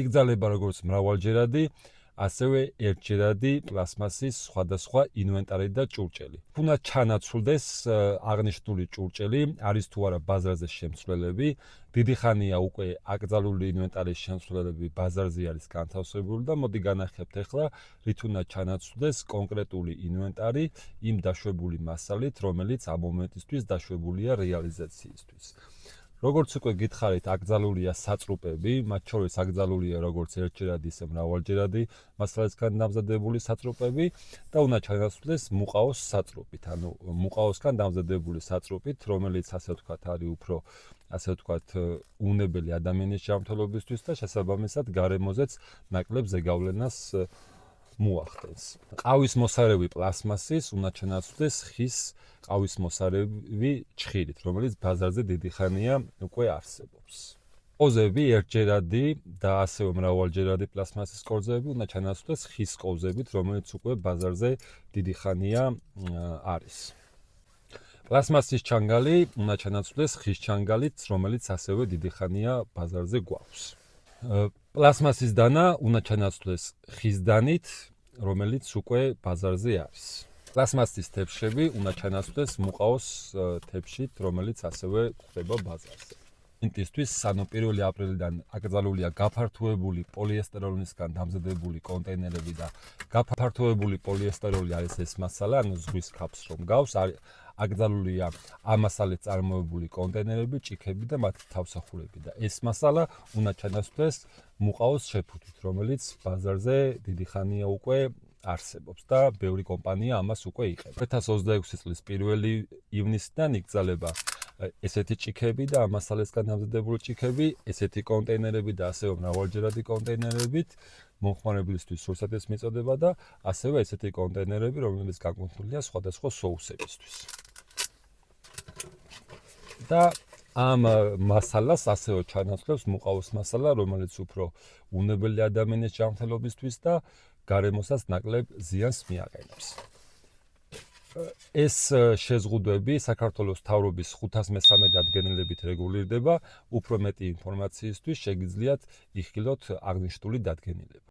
იგრძელება როგორც მრავალჯერადი, ასევე ერთჯერადი პლასმასის სხვადასხვა ინვენტარი და ჭურჭელი. თუნდაც ჩანაცვლდეს აღნიშნული ჭურჭელი, არის თუ არა ბაზარზე შემცვლელები, დიდი ხანია უკვე აკრძალული ინვენტარის შემცვლელები ბაზარზე არის განთავსებული და მოდი განახებთ ახლა რით უნდა ჩანაცვლდეს კონკრეტული ინვენტარი იმ დაშვებული მასალით, რომელიც ამ მომენტისთვის დაშვებულია რეალიზაციისთვის. როგორც უკვე გითხარით, აკრძალულია საწრუპები, მათ შორის აკრძალულია როგორც ერთჯერადი, ისე მრავალჯერადი მასალისგან დამზადებული საწრუპები და უნდა ჩანაცვლდეს მუყაოს საწრუპით, ანუ მუყაოსგან დამზადებული საწრუპით, რომელიც ასე ვთქვათ არის უფრო უნებელი ადამიანის ჯანმრთელობისთვის და შესაბამისად გარემოზეც ნაკლებ ზეგავლენას მოახდენს. ყავის მოსარევი პლასმასის უნდა ჩანაცვლდეს ხის ყავის მოსარევი ჩხირით, რომელიც ბაზარზე დიდი ხანია უკვე არსებობს. ყოზები ერთჯერადი და ასევე მრავალჯერადი პლასმასის კორძები უნდა ჩანაცვლდეს ხის კორძებით, რომელიც უკვე ბაზარზე დიდი ხანია არის. პლასმასის ჩანგალი უნდა ჩანაცვლდეს ხის ჩანგალით, რომელიც ასევე დიდი ხანია ბაზარზე გვაქვს. პლასმასის დანა უნდა ჩანაცვლდეს ხის დანით, რომელიც უკვე ბაზარზე არის. პლასმასის თეფშები უნდა ჩანაცვლდეს მუყაოს თეფშით, რომელიც ასევე გვხვდება ბაზარზე. იმისთვის, სანამ 1 აპრილიდან აკრძალულია გაფართოებული პოლიესტეროლისგან დამზადებული კონტეინერები და გაფართოებული პოლიესტეროლი არის ეს მასალა, ანუ ზღვის ქაფს რომ გავს, აკრძალულია ამ მასალით წარმოებული კონტეინერები, ჭიქები და მათი თავსახურები და ეს მასალა უნდა ჩანაცვლდეს მუყაოს შეფუთვით, რომელიც ბაზარზე დიდი ხანია უკვე არსებობს და ბევრი კომპანია ამას უკვე იყენებს. 2026 წლის 1 ივნისიდან იკრძალება ესეთი ჭიქები და ამ მასალისგან დამზადებული ჭიქები, ესეთი კონტეინერები და ასევე მრავალჯერადი კონტეინერებით მომხმარებლისთვის სურსათის მიწოდება და ასევე ესეთი კონტეინერები, რომლებიც განკუთვნილია სხვადასხვა სოუსებისთვის. და ამ მასალას ასევე ჩანაცვლებს მუყაოს მასალა, რომელიც უფრო უნებელი ადამიანის ჯანმრთელობისთვის და გარემოსაც ნაკლებ ზიანს მიაყენებს. ეს შეზღუდვები საქართველოს მთავრობის 513 დადგენილებით რეგულირდება, უფრო მეტი ინფორმაციისთვის შეგიძლიათ იხილოთ აღნიშნული დადგენილება.